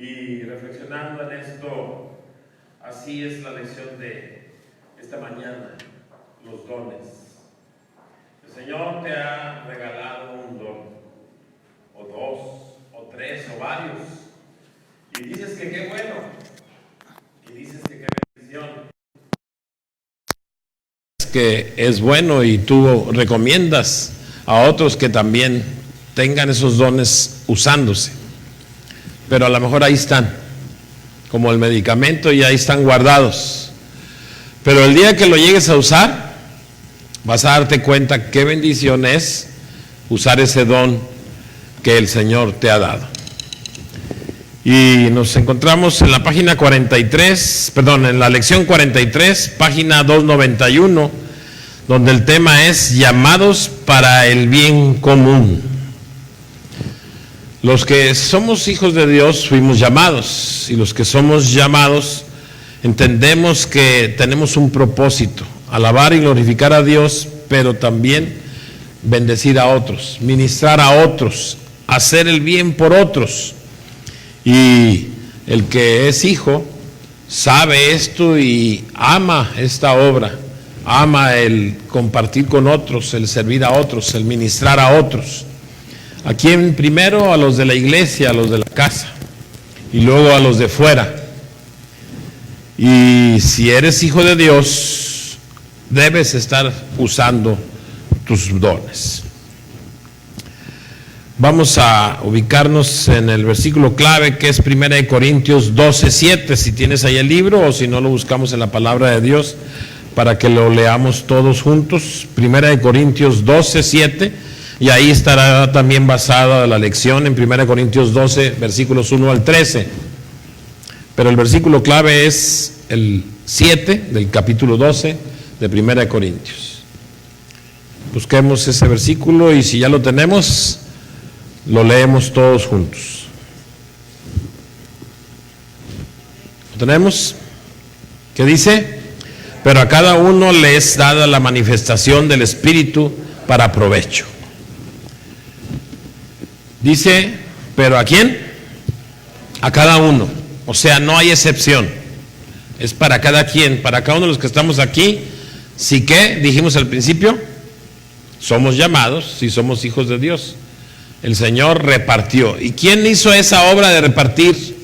Y reflexionando en esto, así es la lección de esta mañana, los dones. El Señor te ha regalado un don, o dos, o tres, o varios, y dices que qué bueno, y dices que qué bendición, que es bueno, y tú recomiendas a otros que también tengan esos dones usándose, pero a lo mejor ahí están, como el medicamento, y ahí están guardados, pero el día que lo llegues a usar, vas a darte cuenta qué bendición es usar ese don que el Señor te ha dado. Y nos encontramos en la página 43, en la lección 43, página 291, donde el tema es llamados para el bien común. Los que somos hijos de Dios fuimos llamados, y los que somos llamados entendemos que tenemos un propósito: alabar y glorificar a Dios, pero también bendecir a otros, ministrar a otros, hacer el bien por otros. Y el que es hijo sabe esto y ama esta obra, ama el compartir con otros, el servir a otros, el ministrar a otros. ¿A quién? Primero a los de la iglesia, a los de la casa, y luego a los de fuera. Y si eres hijo de Dios, debes estar usando tus dones. Vamos a ubicarnos en el versículo clave, que es 1 Corintios 12:7, si tienes ahí el libro, o si no, lo buscamos en la palabra de Dios para que lo leamos todos juntos. 1 Corintios 12:7, y ahí estará también basada la lección en 1 Corintios 12, versículos 1 al 13. Pero el versículo clave es el 7 del capítulo 12 de 1 Corintios. Busquemos ese versículo, y si ya lo tenemos, lo leemos todos juntos. ¿Lo tenemos? ¿Qué dice? Pero a cada uno le es dada la manifestación del Espíritu para provecho. Dice, ¿pero a quién? A cada uno. O sea, no hay excepción. Es para cada quien, para cada uno de los que estamos aquí. Sí que, dijimos al principio, somos llamados, si somos hijos de Dios. El Señor repartió. ¿Y quién hizo esa obra de repartir?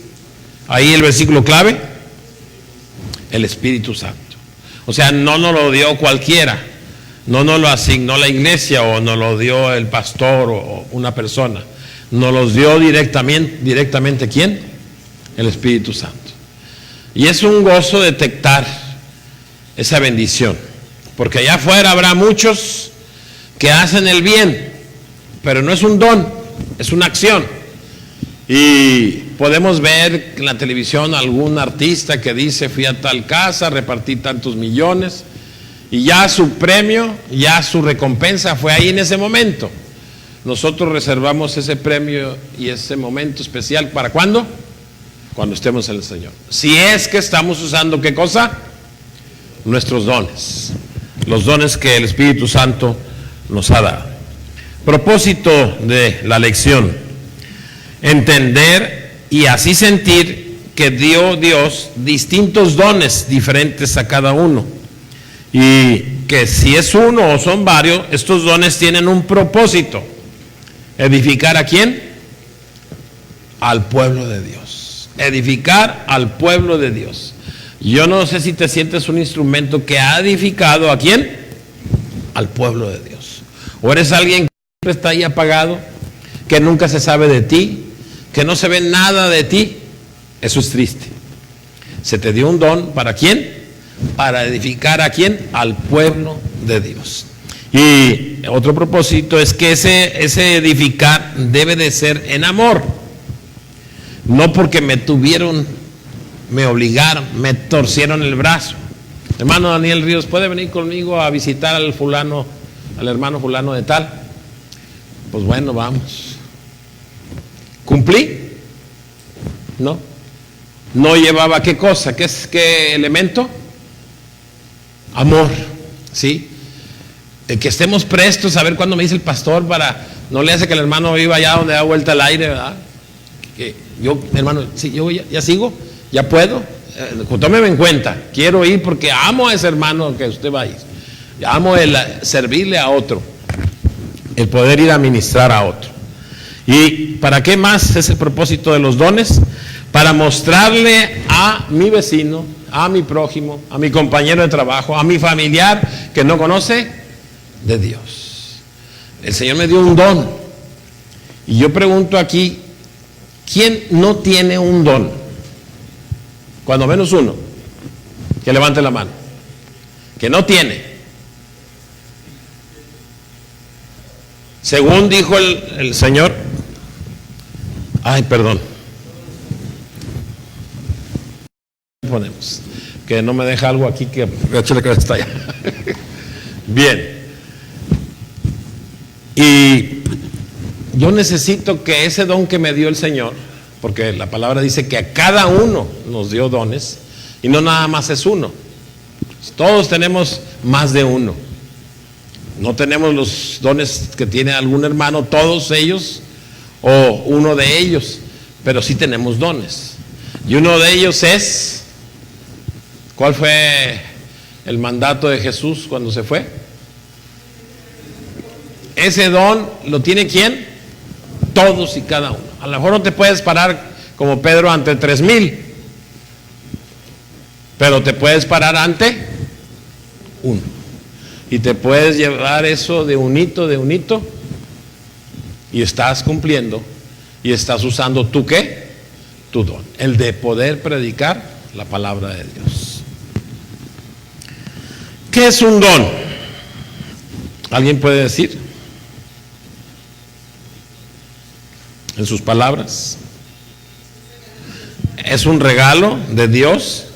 Ahí el versículo clave: el Espíritu Santo. O sea, no nos lo dio cualquiera, no nos lo asignó la iglesia, o nos lo dio el pastor o una persona. Nos los dio directamente ¿quién? El Espíritu Santo. Y es un gozo detectar esa bendición, porque allá afuera habrá muchos que hacen el bien, pero no es un don, es una acción. Y podemos ver en la televisión algún artista que dice: fui a tal casa, repartí tantos millones, y ya su premio, ya su recompensa fue ahí en ese momento. Nosotros reservamos ese premio y ese momento especial, ¿para cuándo? Cuando estemos en el Señor. Si es que estamos usando, ¿qué cosa? Nuestros dones, los dones que el Espíritu Santo nos ha dado. Propósito de la lección: entender y así sentir que dio Dios distintos dones diferentes a cada uno, y que si es uno o son varios, estos dones tienen un propósito: edificar ¿a quién? Al pueblo de Dios. Edificar al pueblo de Dios. Yo no sé si te sientes un instrumento que ha edificado ¿a quién? Al pueblo de Dios. O eres alguien que está ahí apagado, que nunca se sabe de ti, que no se ve nada de ti. Eso es triste. Se te dio un don, ¿para quién? Para edificar ¿a quién? Al pueblo de Dios. Y otro propósito es que ese edificar debe de ser en amor. No porque me tuvieron, me obligaron, me torcieron el brazo. Hermano Daniel Ríos, ¿puede venir conmigo a visitar al fulano, al hermano fulano de tal? Pues bueno, vamos. ¿Cumplí? No. No llevaba ¿qué cosa? ¿Qué elemento? Amor, ¿sí? Que estemos prestos a ver cuándo me dice el pastor, para no le hace que el hermano viva allá donde da vuelta al aire, ¿verdad? que yo, hermano, sí, yo ya sigo, ya puedo, tómeme en cuenta, quiero ir porque amo a ese hermano que usted va a ir, amo el servirle a otro, el poder ir a ministrar a otro. ¿Y para qué más es el propósito de los dones? Para mostrarle a mi vecino, a mi prójimo, a mi compañero de trabajo, a mi familiar que no conoce de Dios. El Señor me dio un don. Y yo pregunto aquí, ¿quién no tiene un don? Cuando menos uno, que levante la mano. Que no tiene. Según dijo el Señor, ay, perdón. Ponemos, que no me deja algo aquí que está allá. Bien. Y yo necesito que ese don que me dio el Señor, porque la palabra dice que a cada uno nos dio dones, y no nada más es uno. Todos tenemos más de uno. No tenemos los dones que tiene algún hermano, todos ellos, o uno de ellos, pero sí tenemos dones. Y uno de ellos es, ¿cuál fue el mandato de Jesús cuando se fue? Ese don lo tiene ¿quién? Todos y cada uno. A lo mejor no te puedes parar como Pedro ante 3,000, pero te puedes parar ante uno. Y te puedes llevar eso de unito, y estás cumpliendo, y estás usando ¿tú qué? Tu don, el de poder predicar la palabra de Dios. ¿Qué es un don? ¿Alguien puede decir? En sus palabras. Es un regalo de Dios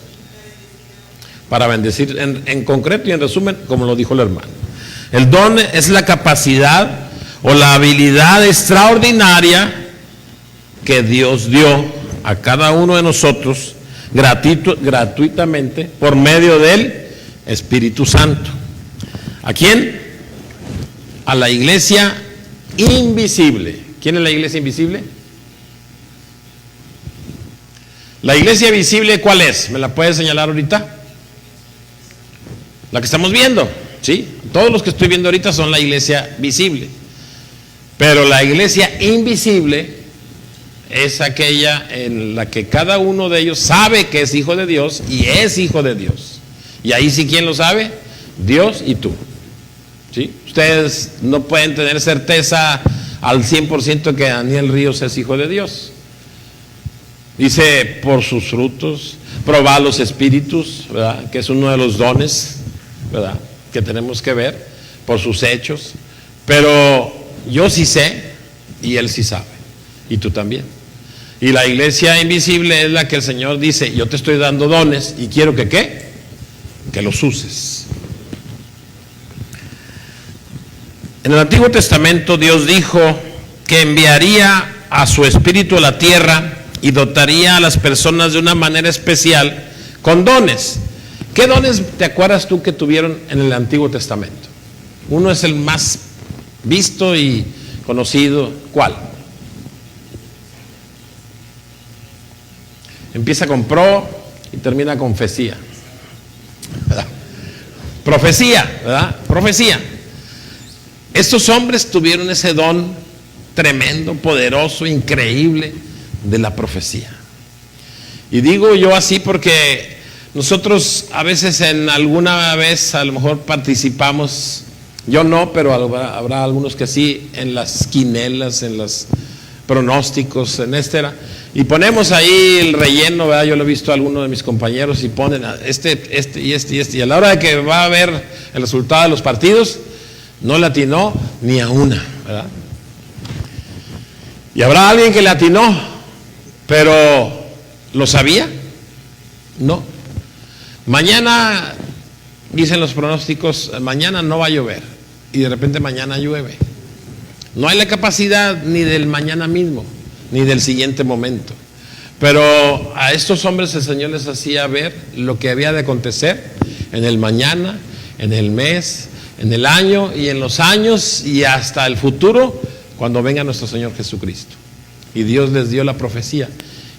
para bendecir, en concreto y en resumen, como lo dijo el hermano. El don es la capacidad o la habilidad extraordinaria que Dios dio a cada uno de nosotros gratuitamente por medio del Espíritu Santo. ¿A quién? A la iglesia invisible. ¿Quién es la iglesia invisible? La iglesia visible, ¿cuál es? ¿Me la puede señalar ahorita? La que estamos viendo, ¿sí? Todos los que estoy viendo ahorita son la iglesia visible. Pero la iglesia invisible es aquella en la que cada uno de ellos sabe que es hijo de Dios y es hijo de Dios. Y ahí sí, ¿quién lo sabe? Dios y tú. ¿Sí? Ustedes no pueden tener certeza al 100% que Daniel Ríos es hijo de Dios. Dice, por sus frutos, probar los espíritus, ¿verdad? Que es uno de los dones, ¿verdad? Que tenemos que ver, por sus hechos. Pero yo sí sé y él sí sabe, y tú también. Y la iglesia invisible es la que el Señor dice, yo te estoy dando dones y quiero que ¿qué? Que los uses. En el Antiguo Testamento Dios dijo que enviaría a su Espíritu a la tierra y dotaría a las personas de una manera especial con dones. ¿Qué dones te acuerdas tú que tuvieron en el Antiguo Testamento? Uno es el más visto y conocido. ¿Cuál? Empieza con pro y termina con fecía, ¿verdad? Profecía, ¿verdad? Profecía. Estos hombres tuvieron ese don tremendo, poderoso, increíble de la profecía. Y digo yo así porque nosotros a veces en alguna vez a lo mejor participamos, yo no, pero habrá algunos que sí, en las quinelas, en los pronósticos, en y ponemos ahí el relleno, ¿verdad? Yo lo he visto a algunos de mis compañeros y ponen y a la hora de que va a ver el resultado de los partidos, no le atinó ni a una, ¿verdad? Y habrá alguien que le atinó, pero ¿lo sabía? No. Mañana, dicen los pronósticos, mañana no va a llover, y de repente mañana llueve. No hay la capacidad ni del mañana mismo, ni del siguiente momento. Pero a estos hombres el Señor les hacía ver lo que había de acontecer en el mañana, en el mes, en el año y en los años y hasta el futuro, cuando venga nuestro Señor Jesucristo. y Dios les dio la profecía.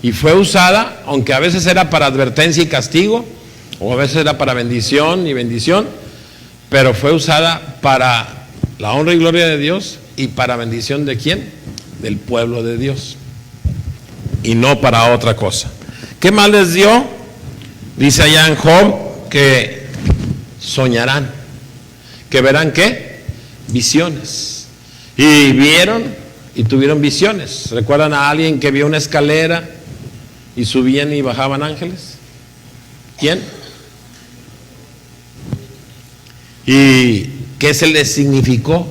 Y fue usada, aunque a veces era para advertencia y castigo, o a veces era para bendición y bendición, pero fue usada para la honra y gloria de Dios y para bendición ¿de quién? Del pueblo de Dios, y no para otra cosa. ¿Qué más les dio? Dice allá en Job que soñarán, que verán ¿qué? Visiones. Y vieron y tuvieron visiones. ¿Recuerdan a alguien que vio una escalera y subían y bajaban ángeles? ¿Quién? ¿Y qué se les significó?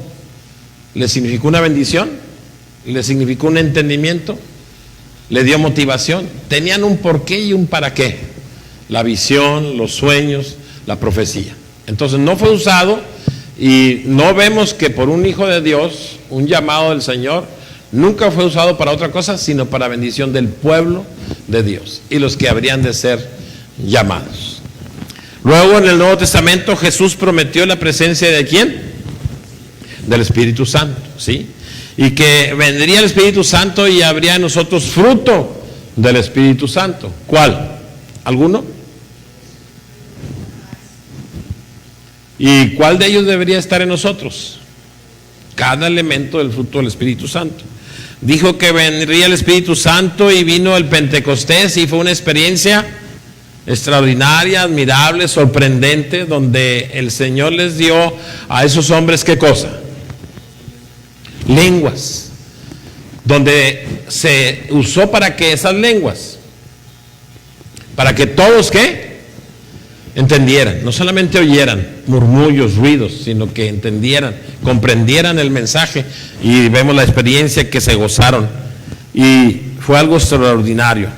¿Les significó una bendición? ¿Les significó un entendimiento? ¿Le dio motivación? Tenían un porqué y un para qué. La visión, los sueños, la profecía. Entonces no fue usado, y no vemos que por un hijo de Dios, un llamado del Señor, nunca fue usado para otra cosa, sino para bendición del pueblo de Dios y los que habrían de ser llamados. Luego en el Nuevo Testamento Jesús prometió la presencia ¿de quién? Del Espíritu Santo, ¿sí? Y que vendría el Espíritu Santo y habría en nosotros fruto del Espíritu Santo. ¿Cuál? ¿Alguno? ¿Y cuál de ellos debería estar en nosotros? Cada elemento del fruto del Espíritu Santo. Dijo que vendría el Espíritu Santo y vino el Pentecostés y fue una experiencia extraordinaria, admirable, sorprendente, donde el Señor les dio a esos hombres ¿qué cosa? Lenguas, donde se usó para que esas lenguas, para que todos ¿qué? Entendieran, no solamente oyeran murmullos, ruidos, sino que entendieran, comprendieran el mensaje, y vemos la experiencia que se gozaron, y fue algo extraordinario.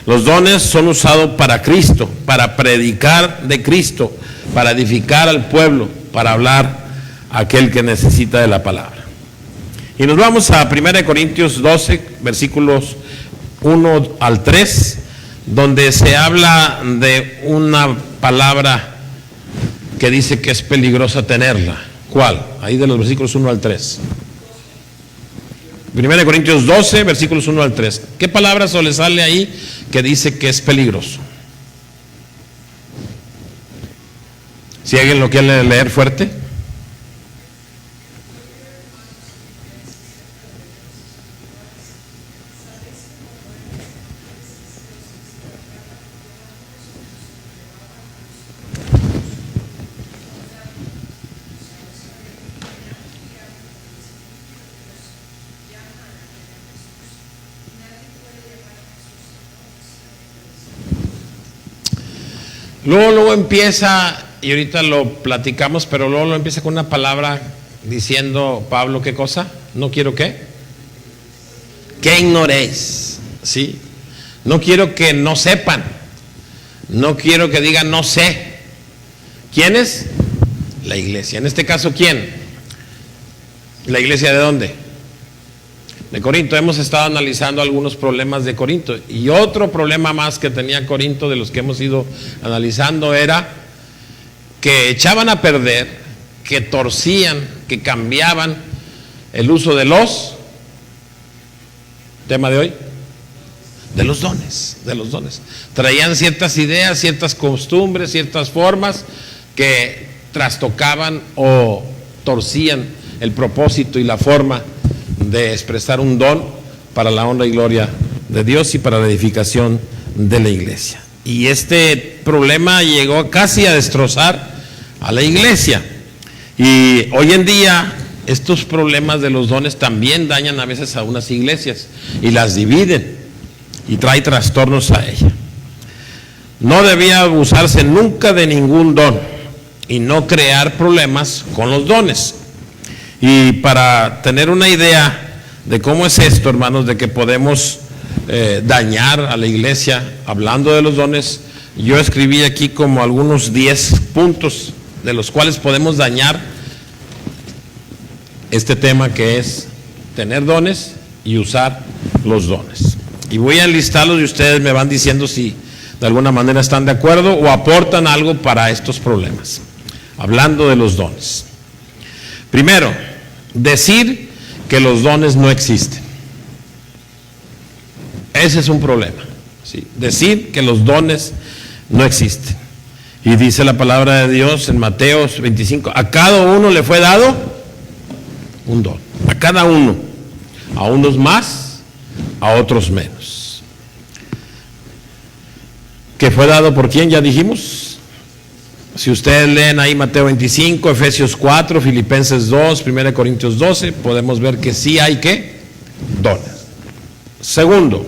Los dones son usados para Cristo, para predicar de Cristo, para edificar al pueblo, para hablar a aquel que necesita de la palabra. Y nos vamos a 1 Corintios 12, versículos 1 al 3, donde se habla de una palabra que dice que es peligrosa tenerla. ¿Cuál? Ahí de los versículos 1 al 3. 1 Corintios 12, versículos 1 al 3. ¿Qué palabra sale ahí que dice que es peligroso? Si alguien lo quiere leer fuerte. Luego empieza, y ahorita lo platicamos, pero luego empieza con una palabra diciendo Pablo, ¿qué cosa? No quiero ¿qué? Que ignoréis, ¿sí? No quiero que no sepan, no quiero que digan no sé. ¿Quién es? La iglesia. En este caso, ¿quién? ¿La iglesia de dónde? De Corinto. Hemos estado analizando algunos problemas de Corinto, y otro problema más que tenía Corinto, de los que hemos ido analizando, era que echaban a perder, que torcían, que cambiaban el uso de los, tema de hoy, de los dones, traían ciertas ideas, ciertas costumbres, ciertas formas que trastocaban o torcían el propósito y la forma de expresar un don para la honra y gloria de Dios y para la edificación de la iglesia. Y este problema llegó casi a destrozar a la iglesia, y hoy en día estos problemas de los dones también dañan a veces a unas iglesias y las dividen y trae trastornos a ella. No debía abusarse nunca de ningún don y no crear problemas con los dones. Y para tener una idea de cómo es esto, hermanos, de que podemos dañar a la iglesia hablando de los dones, yo escribí aquí como algunos 10 puntos de los cuales podemos dañar este tema, que es tener dones y usar los dones. Y voy a enlistarlos y ustedes me van diciendo si de alguna manera están de acuerdo o aportan algo para estos problemas, hablando de los dones. Primero, decir que los dones no existen. Ese es un problema, ¿sí? Decir que los dones no existen. Y dice la palabra de Dios en Mateo 25, a cada uno le fue dado un don, a cada uno, a unos más, a otros menos. ¿Que fue dado por quién? Ya dijimos. Si ustedes leen ahí Mateo 25, Efesios 4, Filipenses 2, 1 Corintios 12, podemos ver que sí hay ¿qué? Dones. Segundo,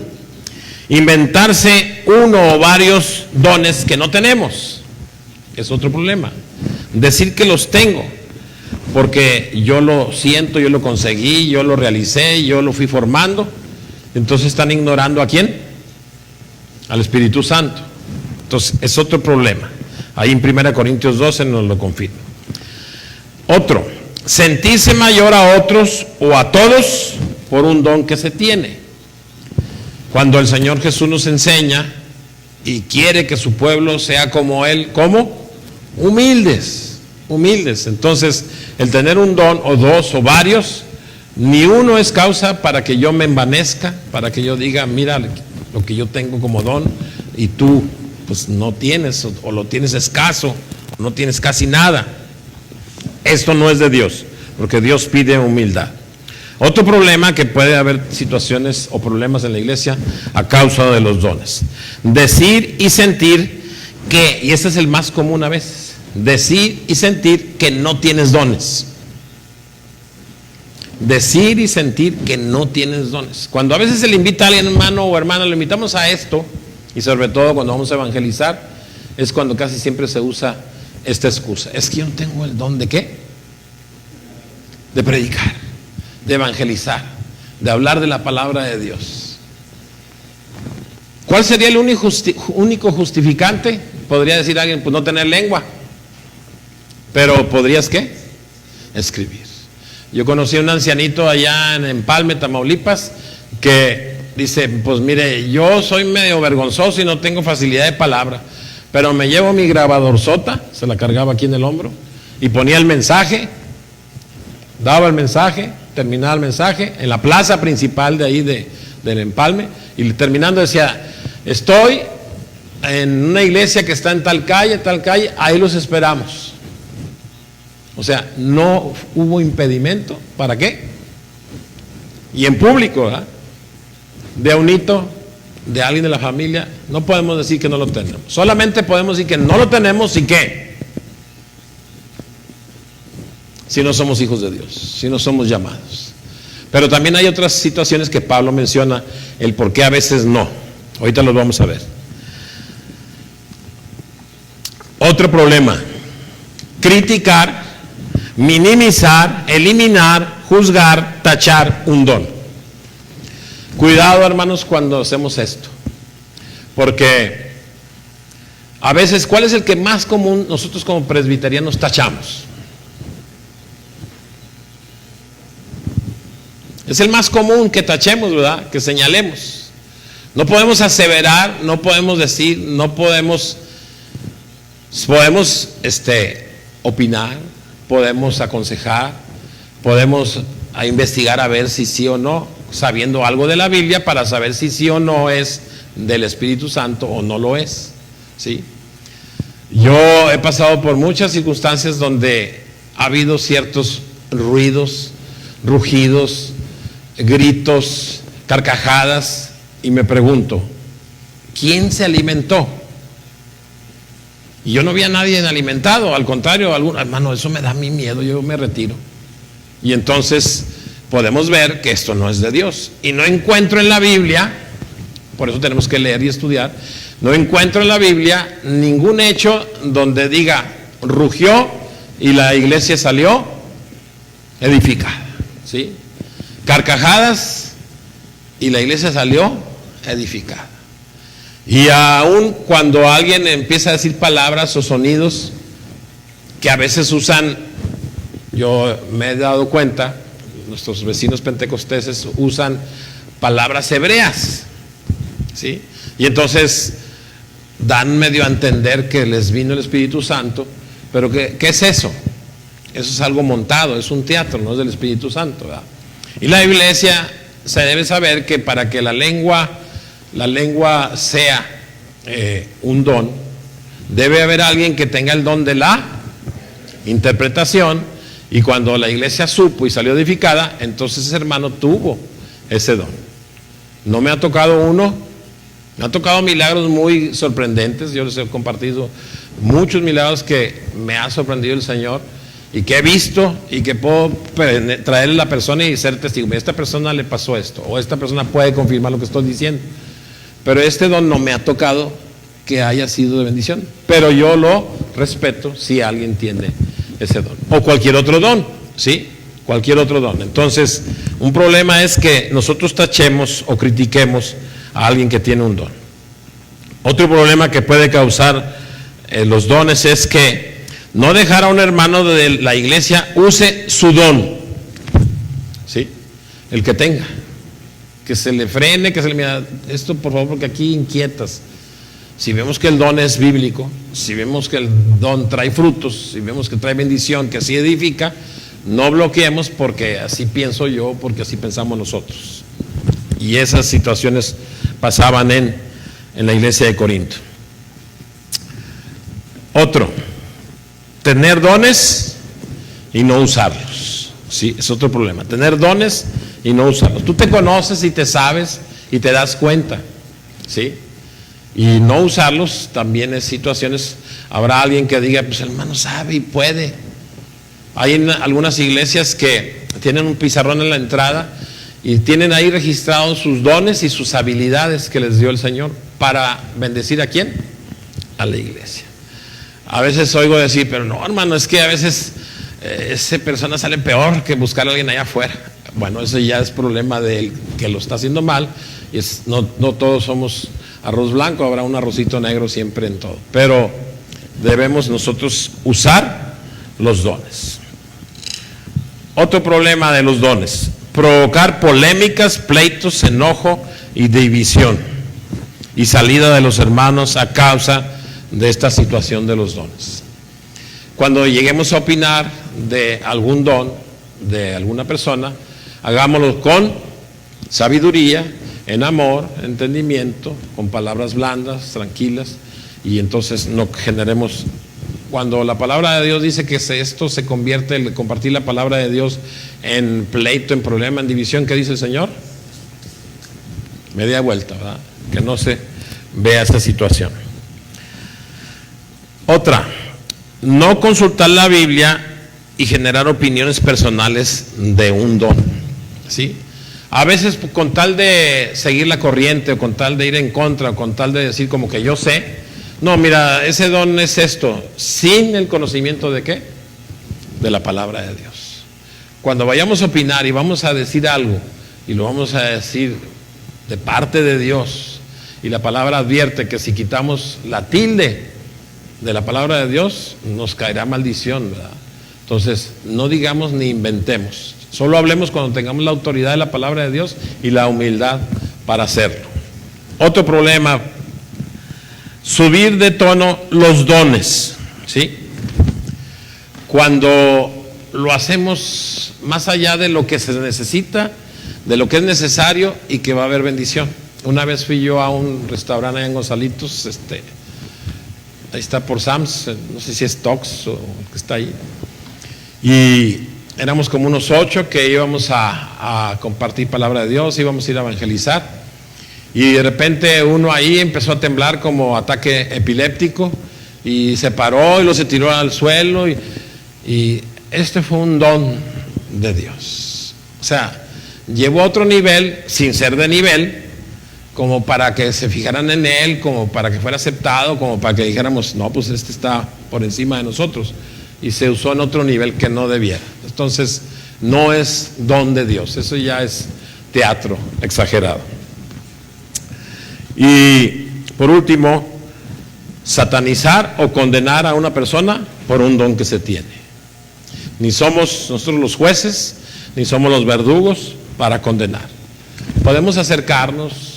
inventarse uno o varios dones que no tenemos. Es otro problema. Decir que los tengo, porque yo lo siento, yo lo conseguí, yo lo realicé, yo lo fui formando. Entonces están ignorando ¿a quién? Al Espíritu Santo. Entonces es otro problema. Ahí en 1 Corintios 12 nos lo confirma. Otro, sentirse mayor a otros o a todos por un don que se tiene. Cuando el Señor Jesús nos enseña y quiere que su pueblo sea como Él, ¿cómo? Humildes, humildes. Entonces, el tener un don o dos o varios, ni uno es causa para que yo me envanezca, para que yo diga, mira lo que yo tengo como don y tú pues no tienes o lo tienes escaso, o no tienes casi nada. Esto no es de Dios, porque Dios pide humildad. Otro problema, que puede haber situaciones o problemas en la iglesia a causa de los dones. Decir y sentir que, y este es el más común a veces, decir y sentir que no tienes dones. Decir y sentir que no tienes dones. Cuando a veces se le invita a alguien, hermano o hermana, lo invitamos a esto, y sobre todo cuando vamos a evangelizar, es cuando casi siempre se usa esta excusa. Es que yo no tengo el don de ¿qué? De predicar, de evangelizar, de hablar de la palabra de Dios. ¿Cuál sería el único justificante? Podría decir alguien, pues no tener lengua. Pero ¿podrías qué? Escribir. Yo conocí a un ancianito allá en Empalme, Tamaulipas, que dice, pues mire, yo soy medio vergonzoso y no tengo facilidad de palabra, pero me llevo mi grabadorzota, se la cargaba aquí en el hombro, y ponía el mensaje, daba el mensaje, terminaba el mensaje, en la plaza principal de ahí del Empalme, y terminando decía, estoy en una iglesia que está en tal calle, ahí los esperamos. O sea, no hubo impedimento, ¿para qué? Y en público, ¿verdad? De un hito, de alguien de la familia, no podemos decir que no lo tenemos. Solamente podemos decir que no lo tenemos y qué. Si no somos hijos de Dios, si no somos llamados. Pero también hay otras situaciones que Pablo menciona, el por qué a veces no. Ahorita los vamos a ver. Otro problema, criticar, minimizar, eliminar, juzgar, tachar un don. Cuidado, hermanos, cuando hacemos esto, porque a veces, ¿cuál es el que más común nosotros como presbiterianos tachamos? Es el más común que tachemos, ¿verdad? Que señalemos. No podemos aseverar, no podemos decir, no podemos opinar, podemos aconsejar, podemos investigar a ver si sí o no, sabiendo algo de la Biblia para saber si sí o no es del Espíritu Santo o no lo es, ¿sí? Yo he pasado por muchas circunstancias donde ha habido ciertos ruidos, rugidos, gritos, carcajadas, y me pregunto, ¿quién se alimentó? Y yo no vi a nadie alimentado, al contrario, hermano, eso me da a mí miedo, yo me retiro. Y entonces podemos ver que esto no es de Dios. Y no encuentro en la Biblia, por eso tenemos que leer y estudiar, no encuentro en la Biblia ningún hecho donde diga, rugió y la iglesia salió edificada, ¿sí? Carcajadas y la iglesia salió edificada. Y aún cuando alguien empieza a decir palabras o sonidos que a veces usan, yo me he dado cuenta, nuestros vecinos pentecosteses usan palabras hebreas, ¿sí? Y entonces dan medio a entender que les vino el Espíritu Santo, pero ¿qué es eso? Eso es algo montado, es un teatro, no es del Espíritu Santo, ¿verdad? Y la iglesia se debe saber que para que la lengua la lengua sea un don, debe haber alguien que tenga el don de la interpretación, y cuando la iglesia supo y salió edificada, entonces ese hermano tuvo ese don. No me ha tocado uno, me han tocado milagros muy sorprendentes. Yo les he compartido muchos milagros que me ha sorprendido el Señor y que he visto y que puedo traerle a la persona y ser testigo. A esta persona le pasó esto, o esta persona puede confirmar lo que estoy diciendo. Pero este don no me ha tocado que haya sido de bendición, pero yo lo respeto si alguien tiene ese don, o cualquier otro don, ¿sí? Cualquier otro don. Entonces, un problema es que nosotros tachemos o critiquemos a alguien que tiene un don. Otro problema que puede causar los dones es que no dejar a un hermano de la iglesia use su don, ¿sí? El que tenga, que se le frene, que se le mira, esto por favor, porque aquí inquietas. Si vemos que el don es bíblico, si vemos que el don trae frutos, si vemos que trae bendición, que así edifica, no bloqueemos porque así pienso yo, porque así pensamos nosotros. Y esas situaciones pasaban en la iglesia de Corinto. Otro, tener dones y no usarlos. Sí, es otro problema. Tener dones y no usarlos. Tú te conoces y te sabes y te das cuenta, ¿sí? Y no usarlos también es situaciones. Habrá alguien que diga, pues el hermano sabe y puede. Hay algunas iglesias que tienen un pizarrón en la entrada y tienen ahí registrados sus dones y sus habilidades que les dio el Señor para bendecir ¿a quién? A la iglesia. A veces oigo decir, pero no, hermano, es que a veces esa persona sale peor que buscar a alguien allá afuera. Bueno, eso ya es problema del que lo está haciendo mal, y no todos somos arroz blanco, habrá un arrocito negro siempre en todo, pero debemos nosotros usar los dones. Otro problema de los dones: provocar polémicas, pleitos, enojo y división y salida de los hermanos a causa de esta situación de los dones. Cuando lleguemos a opinar de algún don de alguna persona, hagámoslo con sabiduría, en amor, entendimiento, con palabras blandas, tranquilas, y entonces no generemos. Cuando la palabra de Dios dice que esto se convierte, el compartir la palabra de Dios, en pleito, en problema, en división, ¿qué dice el Señor? Media vuelta, ¿verdad? Que no se vea esta situación. Otra, no consultar la Biblia y generar opiniones personales de un don, ¿sí? A veces con tal de seguir la corriente, o con tal de ir en contra, o con tal de decir como que yo sé, no, mira, ese don es esto, sin el conocimiento de ¿qué? De la palabra de Dios. Cuando vayamos a opinar y vamos a decir algo, y lo vamos a decir de parte de Dios, y la palabra advierte que si quitamos la tilde de la palabra de Dios, nos caerá maldición, ¿verdad? Entonces, no digamos ni inventemos. Solo hablemos cuando tengamos la autoridad de la palabra de Dios y la humildad para hacerlo. Otro problema: subir de tono los dones, ¿sí? Cuando lo hacemos más allá de lo que se necesita, de lo que es necesario y que va a haber bendición. Una vez fui yo a un restaurante allá en Gonzalitos, ahí está por Sam's, no sé si es Tox o el que está ahí, y éramos como unos 8 que íbamos a compartir palabra de Dios, íbamos a ir a evangelizar, y de repente uno ahí empezó a temblar como ataque epiléptico y se paró y se tiró al suelo, y este fue un don de Dios. O sea, llevó a otro nivel sin ser de nivel, como para que se fijaran en él, como para que fuera aceptado, como para que dijéramos, no, pues este está por encima de nosotros, y se usó en otro nivel que no debiera. Entonces, no es don de Dios, eso ya es teatro exagerado. Y por último, satanizar o condenar a una persona por un don que se tiene. Ni somos nosotros los jueces, ni somos los verdugos para condenar. Podemos acercarnos,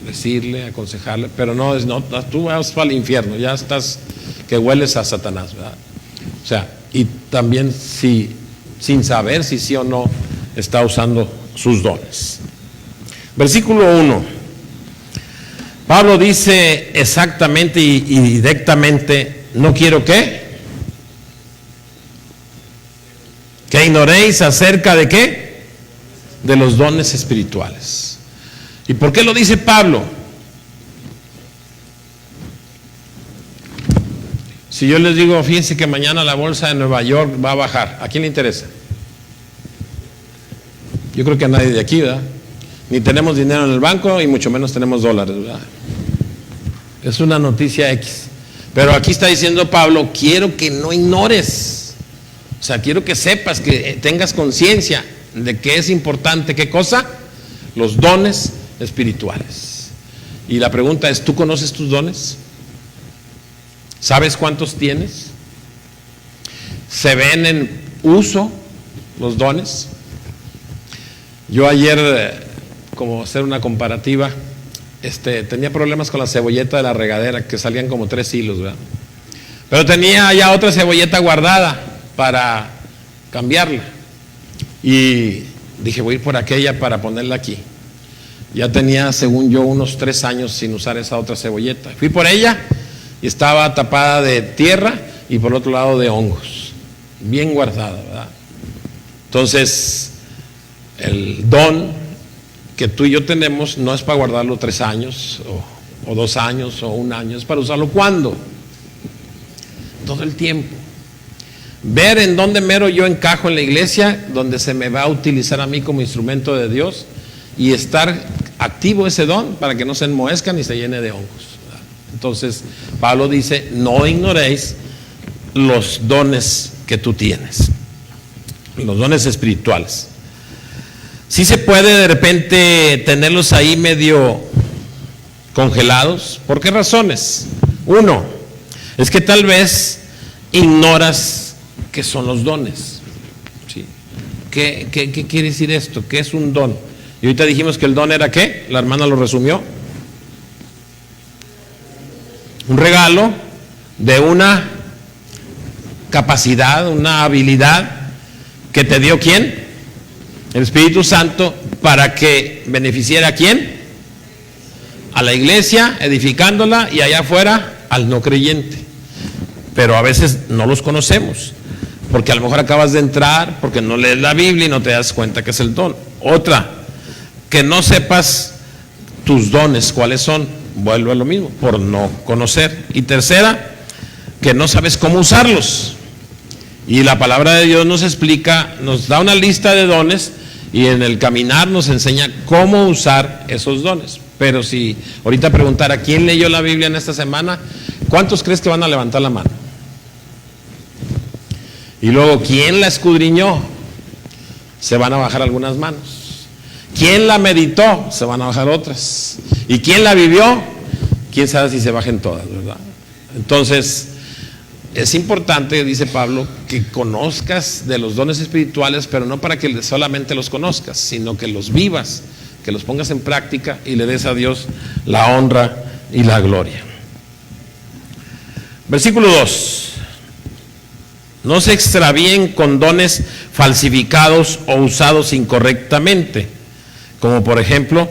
decirle, aconsejarle, pero no, tú vas para el infierno, ya estás que hueles a Satanás, ¿verdad? O sea, y también sin saber si sí o no está usando sus dones. Versículo 1. Pablo dice exactamente y directamente, no quiero que ignoréis acerca de qué, de los dones espirituales. ¿Y por qué lo dice Pablo? Si yo les digo, fíjense que mañana la bolsa de Nueva York va a bajar, ¿a quién le interesa? Yo creo que a nadie de aquí, ¿verdad? Ni tenemos dinero en el banco y mucho menos tenemos dólares, ¿verdad? Es una noticia X. Pero aquí está diciendo Pablo, quiero que no ignores. O sea, quiero que sepas, que tengas conciencia de que es importante, ¿qué cosa? Los dones espirituales. Y la pregunta es, ¿tú conoces tus dones? ¿Sabes cuántos tienes? ¿Se ven en uso los dones? Yo ayer, como hacer una comparativa, tenía problemas con la cebolleta de la regadera, que salían como 3 hilos, ¿verdad? Pero tenía ya otra cebolleta guardada para cambiarla. Y dije, voy a ir por aquella para ponerla aquí. Ya tenía, según yo, unos 3 años sin usar esa otra cebolleta. Fui por ella y estaba tapada de tierra y por otro lado de hongos. Bien guardada, ¿verdad? Entonces, el don que tú y yo tenemos no es para guardarlo 3 años o 2 años o 1 año, es para usarlo ¿cuándo? Todo el tiempo. Ver en dónde mero yo encajo en la iglesia, donde se me va a utilizar a mí como instrumento de Dios, y estar activo ese don para que no se enmohezcan y se llene de hongos, ¿verdad? Entonces Pablo dice, no ignoréis los dones que tú tienes, los dones espirituales. Sí se puede de repente tenerlos ahí medio congelados. ¿Por qué razones? Uno, es que tal vez ignoras qué son los dones. ¿Sí? ¿Qué quiere decir esto? ¿Qué es un don? Y ahorita dijimos que el don era ¿qué? La hermana lo resumió. Un regalo de una capacidad, una habilidad que te dio ¿quién? El Espíritu Santo, para que beneficiara ¿a quién? A la iglesia, edificándola, y allá afuera al no creyente. Pero a veces no los conocemos, porque a lo mejor acabas de entrar, porque no lees la Biblia y no te das cuenta que es el don. Otra, que no sepas tus dones, cuáles son, vuelve a lo mismo, por no conocer. Y tercera, que no sabes cómo usarlos. Y la palabra de Dios nos explica, nos da una lista de dones, y en el caminar nos enseña cómo usar esos dones. Pero si ahorita preguntara quién leyó la Biblia en esta semana, ¿cuántos crees que van a levantar la mano? Y luego, ¿quién la escudriñó? Se van a bajar algunas manos. ¿Quién la meditó? Se van a bajar otras. ¿Y quién la vivió? ¿Quién sabe si se bajen todas, verdad? Entonces, es importante, dice Pablo, que conozcas de los dones espirituales, pero no para que solamente los conozcas, sino que los vivas, que los pongas en práctica y le des a Dios la honra y la gloria. Versículo 2. No se extravíen con dones falsificados o usados incorrectamente, como por ejemplo,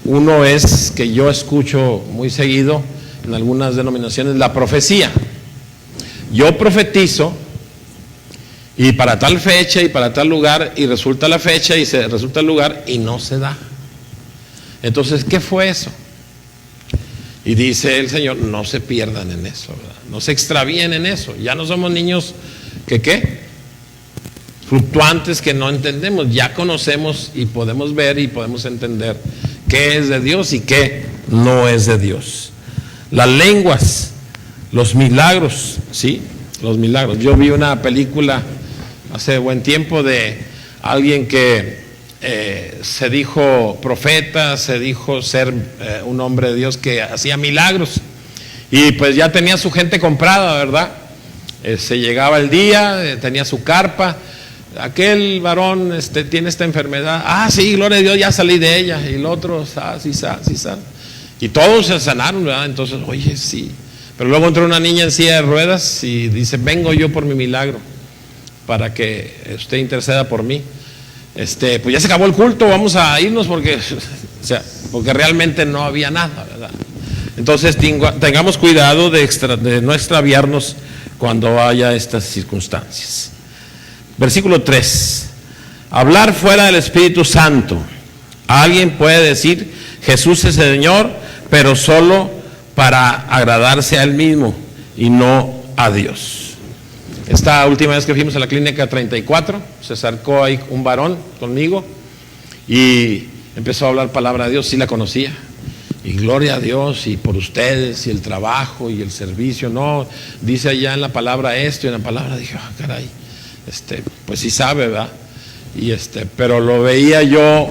uno es que yo escucho muy seguido en algunas denominaciones, la profecía. Yo profetizo y para tal fecha y para tal lugar, y resulta la fecha y se resulta el lugar y no se da. Entonces, ¿qué fue eso? Y dice el Señor, no se pierdan en eso, ¿verdad? No se extravíen en eso. Ya no somos niños que ¿qué? Fluctuantes, que no entendemos. Ya conocemos y podemos ver y podemos entender qué es de Dios y qué no es de Dios. Las lenguas, los milagros, ¿sí? Los milagros. Yo vi una película hace buen tiempo de alguien que se dijo profeta, se dijo ser un hombre de Dios que hacía milagros, y pues ya tenía su gente comprada, ¿verdad? Se llegaba el día, tenía su carpa, aquel varón tiene esta enfermedad, sí, gloria a Dios, ya salí de ella, y el otro, sí, y todos se sanaron, ¿verdad? Entonces, oye, sí, pero luego entró una niña en silla de ruedas y dice, vengo yo por mi milagro, para que usted interceda por mí. pues ya se acabó el culto, vamos a irnos porque, porque realmente no había nada, ¿verdad? Entonces tengamos cuidado de no extraviarnos cuando haya estas circunstancias. Versículo 3. Hablar fuera del Espíritu Santo. Alguien puede decir Jesús es el Señor, pero solo para agradarse a Él mismo y no a Dios. Esta última vez que fuimos a la clínica 34, se acercó ahí un varón conmigo y empezó a hablar palabra de Dios. Sí la conocía, y gloria a Dios, y por ustedes, y el trabajo, y el servicio. No, dice allá en la palabra esto, y en la palabra dije, caray, pues sí sabe, ¿verdad? Y pero lo veía yo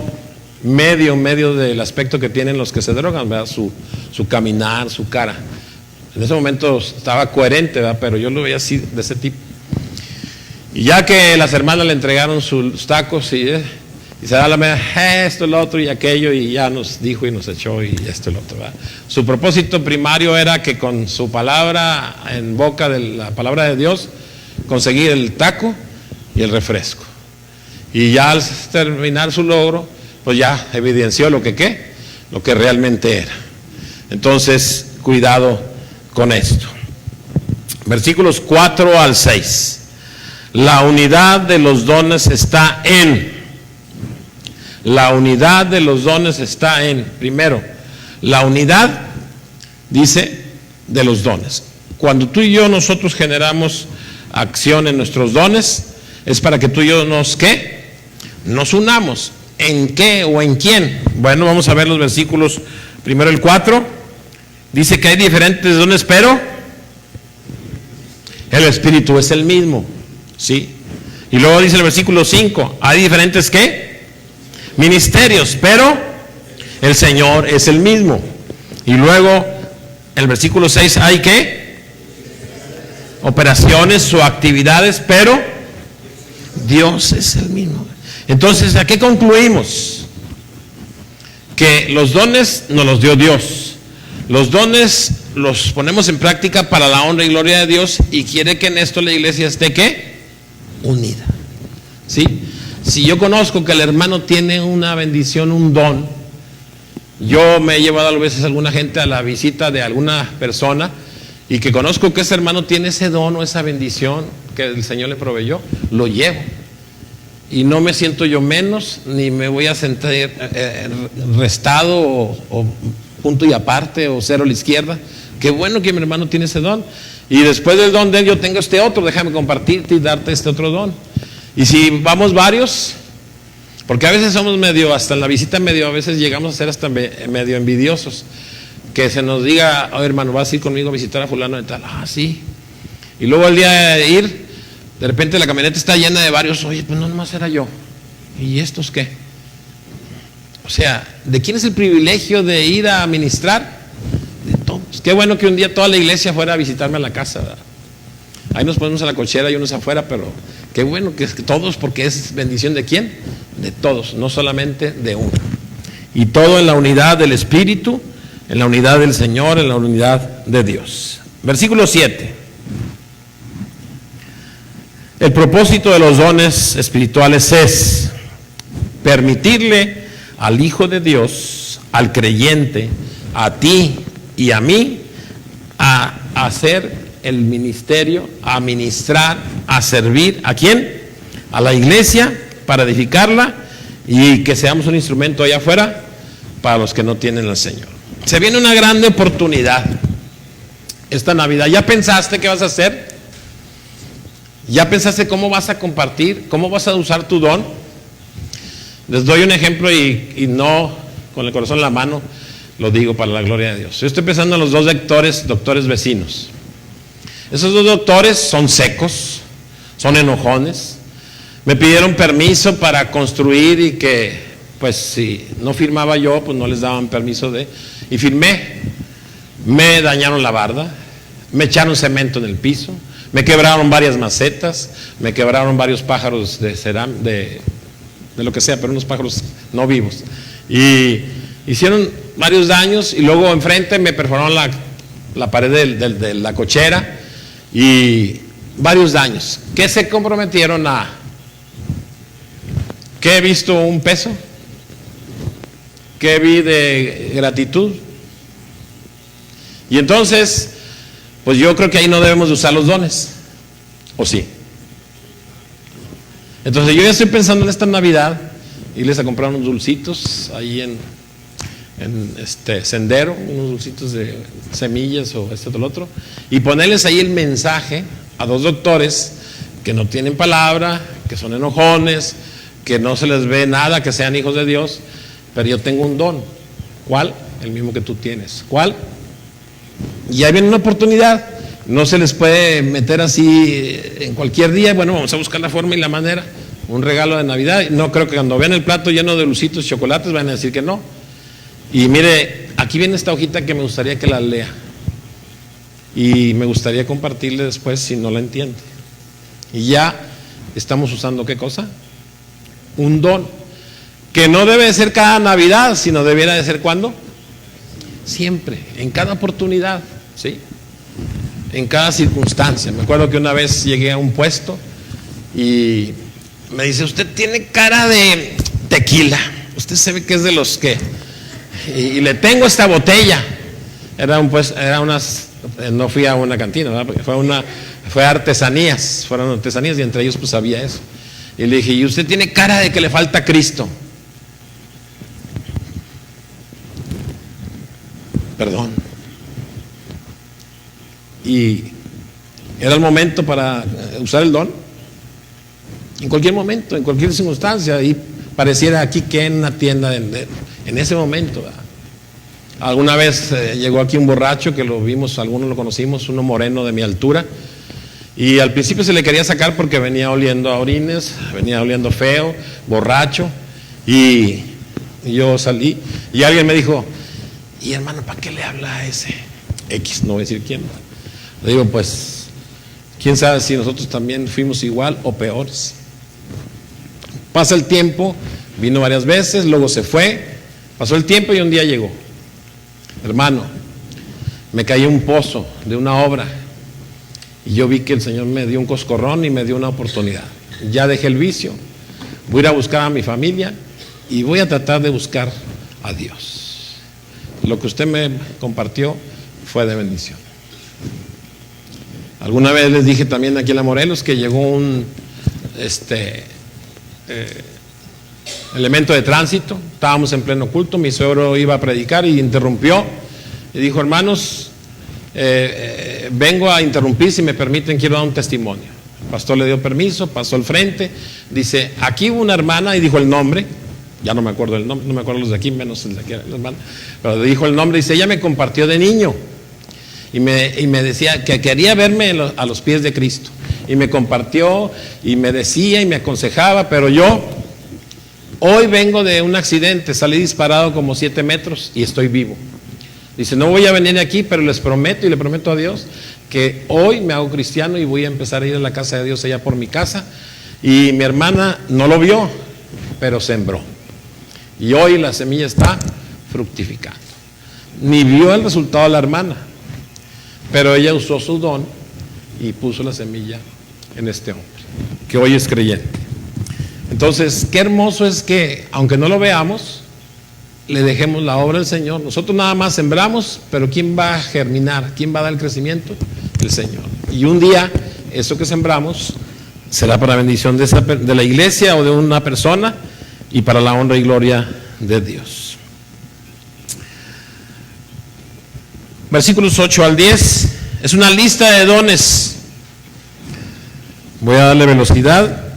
medio del aspecto que tienen los que se drogan, ¿verdad? Su caminar, su cara. En ese momento estaba coherente, ¿verdad? Pero yo lo veía así, de ese tipo. Y ya que las hermanas le entregaron sus tacos y se da la media, esto, lo otro y aquello, y ya nos dijo y nos echó y esto y lo otro, ¿verdad? Su propósito primario era que con su palabra en boca de la palabra de Dios, conseguir el taco y el refresco. Y ya al terminar su logro, pues ya evidenció lo que realmente era. Entonces, cuidado con esto. Versículos 4 al 6. La unidad de los dones está en. La unidad de los dones está en. Primero, la unidad, dice, de los dones. Cuando tú y yo nosotros generamos acción en nuestros dones, es para que tú y yo nos unamos. ¿En qué o en quién? Bueno, vamos a ver los versículos. Primero el 4. Dice que hay diferentes dones, pero el Espíritu es el mismo. ¿Sí? Y luego dice el versículo 5. Hay diferentes ¿qué? Ministerios, pero el Señor es el mismo. Y luego el versículo 6. Hay ¿qué? Operaciones o actividades, pero Dios es el mismo. Entonces, ¿a qué concluimos? Que los dones nos los dio Dios. Los dones los ponemos en práctica para la honra y gloria de Dios, y quiere que en esto la iglesia esté ¿qué? Unida. ¿Sí? Si yo conozco que el hermano tiene una bendición, un don, yo me he llevado a veces a alguna gente a la visita de alguna persona y que conozco que ese hermano tiene ese don o esa bendición que el Señor le proveyó, lo llevo. Y no me siento yo menos, ni me voy a sentir restado o punto y aparte o cero a la izquierda. Qué bueno que mi hermano tiene ese don. Y después del don de él yo tengo este otro, déjame compartirte y darte este otro don. Y si vamos varios, porque a veces somos hasta en la visita a veces llegamos a ser hasta medio envidiosos. Que se nos diga, oh, hermano, vas a ir conmigo a visitar a fulano de tal. Ah, sí. Y luego el día de ir, de repente la camioneta está llena de varios. Oye, pues no nomás era yo. ¿Y estos qué? O sea, ¿de quién es el privilegio de ir a ministrar? De todos. Qué bueno que un día toda la iglesia fuera a visitarme a la casa, ¿verdad? Ahí nos ponemos a la cochera y unos afuera, pero qué bueno que todos, porque es bendición de quién? De todos, no solamente de uno. Y todo en la unidad del Espíritu, en la unidad del Señor, en la unidad de Dios. Versículo 7. El propósito de los dones espirituales es permitirle al Hijo de Dios, al creyente, a ti y a mí, a hacer el ministerio, a ministrar, a servir. ¿A quién? A la iglesia, para edificarla, y que seamos un instrumento allá afuera para los que no tienen al Señor. Se viene una grande oportunidad esta Navidad. ¿Ya pensaste qué vas a hacer? ¿Ya pensaste cómo vas a compartir? ¿Cómo vas a usar tu don? Les doy un ejemplo y no con el corazón en la mano lo digo para la gloria de Dios. Yo estoy pensando en los dos doctores vecinos. Esos dos doctores son secos, son enojones. Me pidieron permiso para construir y que, pues si no firmaba yo, pues no les daban permiso y firmé. Me dañaron la barda, me echaron cemento en el piso, me quebraron varias macetas, me quebraron varios pájaros de lo que sea, pero unos pájaros no vivos. Y hicieron varios daños, y luego enfrente me perforaron la pared de la cochera, y varios daños que se comprometieron a ¿Qué he visto? Un peso. ¿Qué vi de gratitud? Y entonces, pues yo creo que ahí no debemos de usar los dones, ¿o sí? Entonces yo ya estoy pensando en esta Navidad irles a comprar unos dulcitos ahí en Sendero, unos dulcitos de semillas o esto o lo otro, y ponerles ahí el mensaje a 2 doctores que no tienen palabra, que son enojones, que no se les ve nada, que sean hijos de Dios, pero yo tengo un don. ¿Cuál? El mismo que tú tienes. ¿Cuál? Y ahí viene una oportunidad. No se les puede meter así en cualquier día. Bueno, vamos a buscar la forma y la manera. Un regalo de Navidad. No creo que cuando vean el plato lleno de dulcitos y chocolates van a decir que no. Y mire, aquí viene esta hojita que me gustaría que la lea. Y me gustaría compartirle después si no la entiende. Y ya estamos usando ¿qué cosa? Un don. Que no debe de ser cada Navidad, sino debiera de ser ¿cuándo? Siempre, en cada oportunidad, ¿sí? En cada circunstancia. Me acuerdo que una vez llegué a un puesto y me dice, usted tiene cara de tequila, usted se ve que es de los que, y le tengo esta botella. No fui a una cantina, ¿verdad? Porque fue artesanías, fueron artesanías y entre ellos pues había eso. Y le dije, y usted tiene cara de que le falta Cristo. Perdón. Y era el momento para usar el don. En cualquier momento, en cualquier circunstancia. Y pareciera aquí que en una tienda en ese momento, ¿verdad? Alguna vez llegó aquí un borracho que lo vimos, algunos lo conocimos, uno moreno de mi altura. Y al principio se le quería sacar porque venía oliendo a orines, venía oliendo feo, borracho. Y yo salí y alguien me dijo, y hermano, ¿para qué le habla a ese X? No voy a decir quién. Le digo, pues, quién sabe si nosotros también fuimos igual o peores. Pasa el tiempo, vino varias veces, luego se fue, pasó el tiempo y un día llegó. Hermano, me caí en un pozo de una obra y yo vi que el Señor me dio un coscorrón y me dio una oportunidad. Ya dejé el vicio, voy a ir a buscar a mi familia y voy a tratar de buscar a Dios. Lo que usted me compartió fue de bendición. Alguna vez les dije también aquí en La Morelos que llegó un elemento de tránsito, estábamos en pleno culto, mi suegro iba a predicar y interrumpió y dijo, hermanos, vengo a interrumpir, si me permiten, quiero dar un testimonio. El pastor le dio permiso, pasó al frente, dice, aquí hubo una hermana y dijo el nombre, ya no me acuerdo el nombre, no me acuerdo los de aquí, menos el de aquí, pero dijo el nombre, dice, ella me compartió de niño y me decía que quería verme a los pies de Cristo y me compartió y me decía y me aconsejaba, pero yo hoy vengo de un accidente, salí disparado como 7 metros y estoy vivo. Dice, no voy a venir aquí, pero les prometo y le prometo a Dios que hoy me hago cristiano y voy a empezar a ir a la casa de Dios allá por mi casa. Y mi hermana no lo vio, pero sembró. Y hoy la semilla está fructificando. Ni vio el resultado de la hermana, pero ella usó su don y puso la semilla en este hombre, que hoy es creyente. Entonces, qué hermoso es que, aunque no lo veamos, le dejemos la obra al Señor. Nosotros nada más sembramos, pero ¿quién va a germinar? ¿Quién va a dar el crecimiento? El Señor. Y un día, eso que sembramos será para bendición de la iglesia o de una persona y para la honra y gloria de Dios. Versículos 8 al 10 es una lista de dones. Voy a darle velocidad.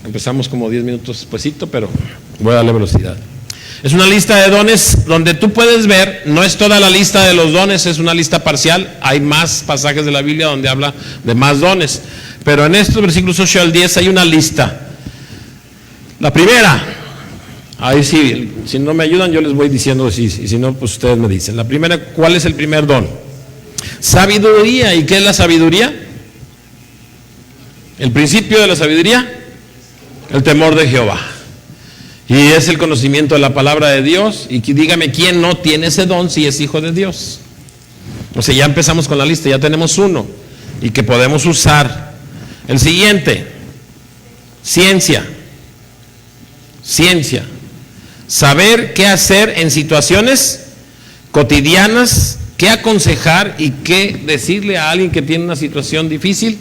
Empezamos como 10 minutos despuesito, pero voy a darle velocidad. Es una lista de dones donde tú puedes ver, no es toda la lista de los dones, es una lista parcial. Hay más pasajes de la Biblia donde habla de más dones, pero en estos versículos 8 al 10 hay una lista. La primera, ahí sí, si no me ayudan yo les voy diciendo, y si no pues ustedes me dicen. La primera, ¿cuál es el primer don? Sabiduría. ¿Y qué es la sabiduría? El principio de la sabiduría, el temor de Jehová. Y es el conocimiento de la palabra de Dios. Y dígame quién no tiene ese don si es hijo de Dios. O sea, ya empezamos con la lista, ya tenemos uno y que podemos usar. El siguiente, ciencia. ciencia. Saber qué hacer en situaciones cotidianas, qué aconsejar y qué decirle a alguien que tiene una situación difícil.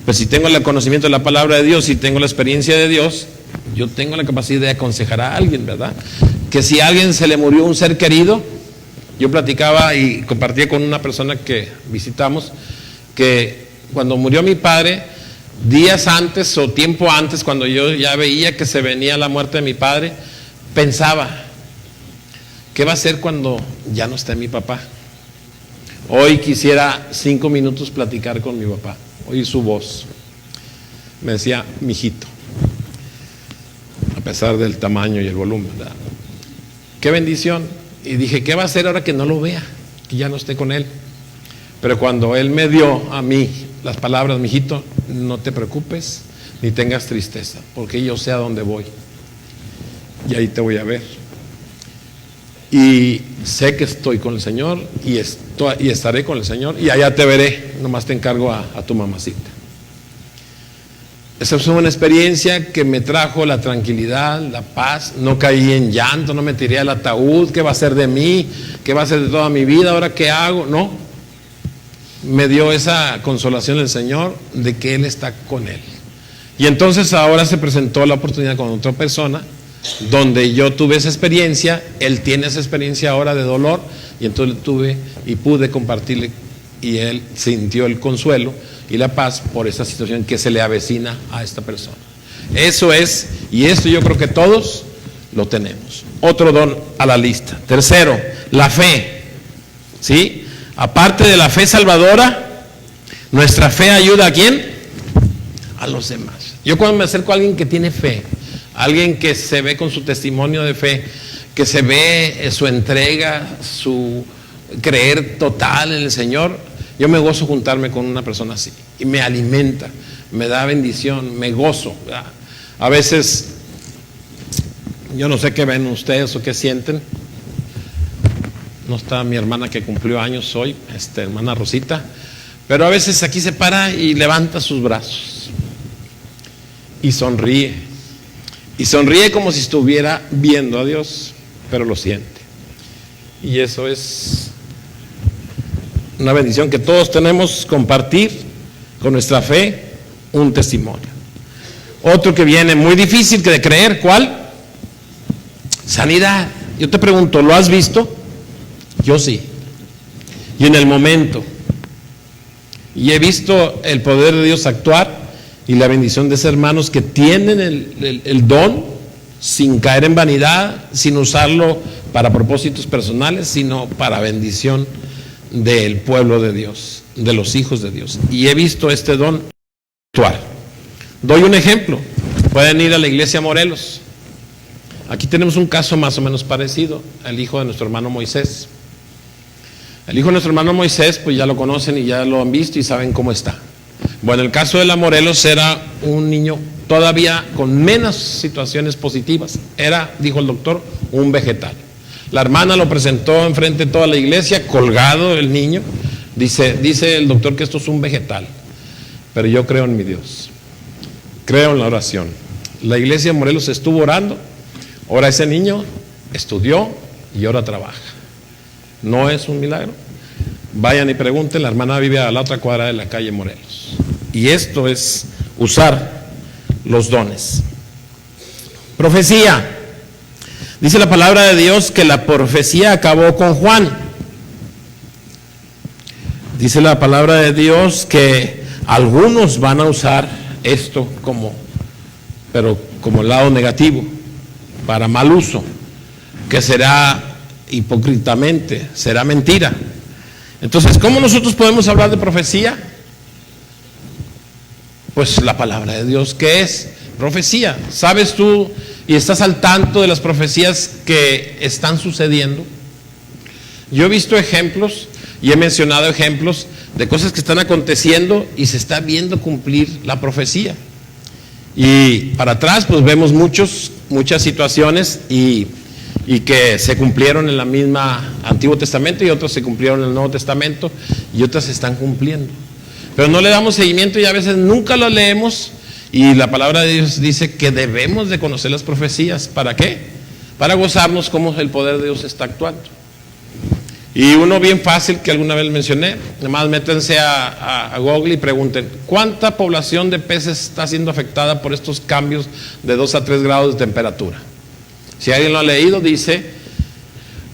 Pues si tengo el conocimiento de la palabra de Dios, si tengo la experiencia de Dios, yo tengo la capacidad de aconsejar a alguien, ¿verdad? Que si a alguien se le murió un ser querido, yo platicaba y compartía con una persona que visitamos, que cuando murió mi padre, días antes o tiempo antes, cuando yo ya veía que se venía la muerte de mi padre, pensaba, ¿qué va a hacer cuando ya no esté mi papá? Hoy quisiera 5 minutos platicar con mi papá, oír su voz. Me decía, mijito, a pesar del tamaño y el volumen, ¿verdad? Qué bendición. Y dije, ¿qué va a hacer ahora que no lo vea? Que ya no esté con él. Pero cuando él me dio a mí las palabras, mijito, no te preocupes ni tengas tristeza, porque yo sé a dónde voy. Y ahí te voy a ver. Y sé que estoy con el Señor y estaré con el Señor y allá te veré. Nomás te encargo a tu mamacita. Esa fue una experiencia que me trajo la tranquilidad, la paz. No caí en llanto, no me tiré al ataúd. ¿Qué va a ser de mí? ¿Qué va a ser de toda mi vida? ¿Ahora qué hago? No. Me dio esa consolación el Señor de que Él está con él. Y entonces ahora se presentó la oportunidad con otra persona, donde yo tuve esa experiencia, él tiene esa experiencia ahora de dolor, y entonces tuve y pude compartirle, y él sintió el consuelo y la paz por esa situación que se le avecina a esta persona. Eso es, y esto yo creo que todos lo tenemos. Otro don a la lista. Tercero, la fe. ¿Sí? Aparte de la fe salvadora, nuestra fe ayuda ¿a quién? A los demás. Yo cuando me acerco a alguien que tiene fe, alguien que se ve con su testimonio de fe, que se ve su entrega, su creer total en el Señor, yo me gozo juntarme con una persona así y me alimenta, me da bendición, me gozo, ¿verdad? A veces yo no sé qué ven ustedes o qué sienten. No está mi hermana que cumplió años hoy, hermana Rosita, pero a veces aquí se para y levanta sus brazos y sonríe. Y sonríe como si estuviera viendo a Dios, pero lo siente. Y eso es una bendición que todos tenemos, compartir con nuestra fe un testimonio. Otro que viene muy difícil que de creer, ¿cuál? Sanidad. Yo te pregunto, ¿lo has visto? Yo sí. Y en el momento. Y he visto el poder de Dios actuar y la bendición de esos hermanos que tienen el don sin caer en vanidad, sin usarlo para propósitos personales, sino para bendición del pueblo de Dios, de los hijos de Dios. Y he visto este don actuar. Doy un ejemplo. Pueden ir a la iglesia Morelos. Aquí tenemos un caso más o menos parecido, el hijo de nuestro hermano Moisés. El hijo de nuestro hermano Moisés, pues ya lo conocen y ya lo han visto y saben cómo está. Bueno, el caso de la Morelos era un niño todavía con menos situaciones positivas. Era, dijo el doctor, un vegetal. La hermana lo presentó enfrente de toda la iglesia, colgado el niño. Dice el doctor que esto es un vegetal. Pero yo creo en mi Dios. Creo en la oración. La iglesia de Morelos estuvo orando. Ahora ese niño estudió y ahora trabaja. ¿No es un milagro? Vayan y pregunten, la hermana vive a la otra cuadra de la calle Morelos. Y esto es usar los dones. Profecía. Dice la palabra de Dios que la profecía acabó con Juan. Dice la palabra de Dios que algunos van a usar esto pero como el lado negativo, para mal uso, que será hipócritamente, será mentira. Entonces, ¿cómo nosotros podemos hablar de profecía? Pues la palabra de Dios, ¿qué es? Profecía. ¿Sabes tú y estás al tanto de las profecías que están sucediendo? Yo he visto ejemplos y he mencionado ejemplos de cosas que están aconteciendo y se está viendo cumplir la profecía. Y para atrás pues vemos muchas situaciones y que se cumplieron en la misma Antiguo Testamento y otras se cumplieron en el Nuevo Testamento y otras se están cumpliendo. Pero no le damos seguimiento y a veces nunca lo leemos Y la palabra de Dios dice que debemos de conocer las profecías. ¿Para qué? Para gozarnos cómo el poder de Dios está actuando. Y uno bien fácil que alguna vez mencioné, nomás métanse a Google y pregunten, ¿cuánta población de peces está siendo afectada por estos cambios de 2 a 3 grados de temperatura? Si alguien lo ha leído, dice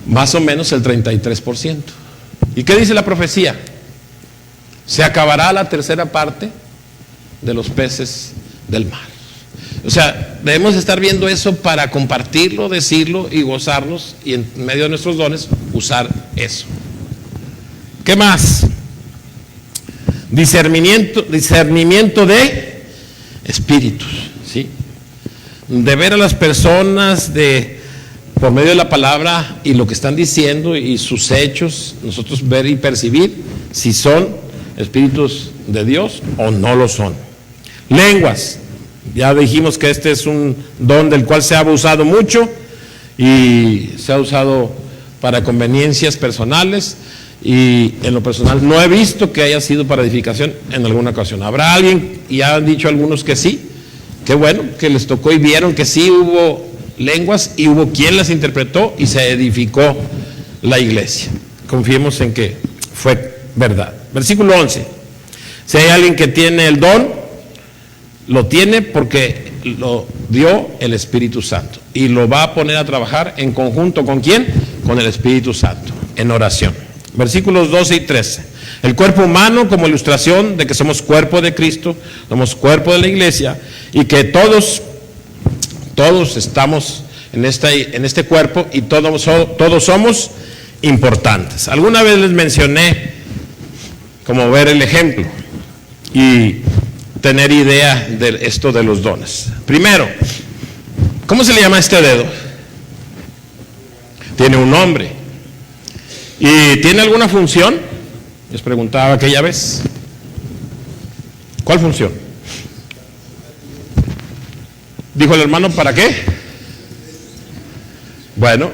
más o menos el 33%. ¿Y qué dice la profecía? Se acabará la tercera parte de los peces del mar. O sea, debemos estar viendo eso para compartirlo, decirlo y gozarnos, y en medio de nuestros dones usar eso. ¿Qué más? Discernimiento de espíritus, ¿sí? De ver a las personas por medio de la palabra y lo que están diciendo y sus hechos, nosotros ver y percibir si son espíritus de Dios o no lo son. Lenguas. Ya dijimos que este es un don del cual se ha abusado mucho y se ha usado para conveniencias personales, y en lo personal no he visto que haya sido para edificación en alguna ocasión. Habrá alguien, y ya han dicho algunos que sí, que bueno, que les tocó y vieron que sí hubo lenguas y hubo quien las interpretó y se edificó la iglesia. Confiemos en que fue verdad. Versículo 11. Si hay alguien que tiene el don, lo tiene porque lo dio el Espíritu Santo y lo va a poner a trabajar en conjunto ¿con quién? Con el Espíritu Santo, en oración. Versículos 12 y 13. El cuerpo humano como ilustración de que somos cuerpo de Cristo, somos cuerpo de la iglesia, y que todos estamos en este cuerpo y todos somos importantes. Alguna vez les mencioné como ver el ejemplo y tener idea de esto de los dones. Primero, ¿cómo se le llama este dedo? Tiene un nombre. ¿Y tiene alguna función? Les preguntaba aquella vez. ¿Cuál función? Dijo el hermano, ¿para qué? Bueno,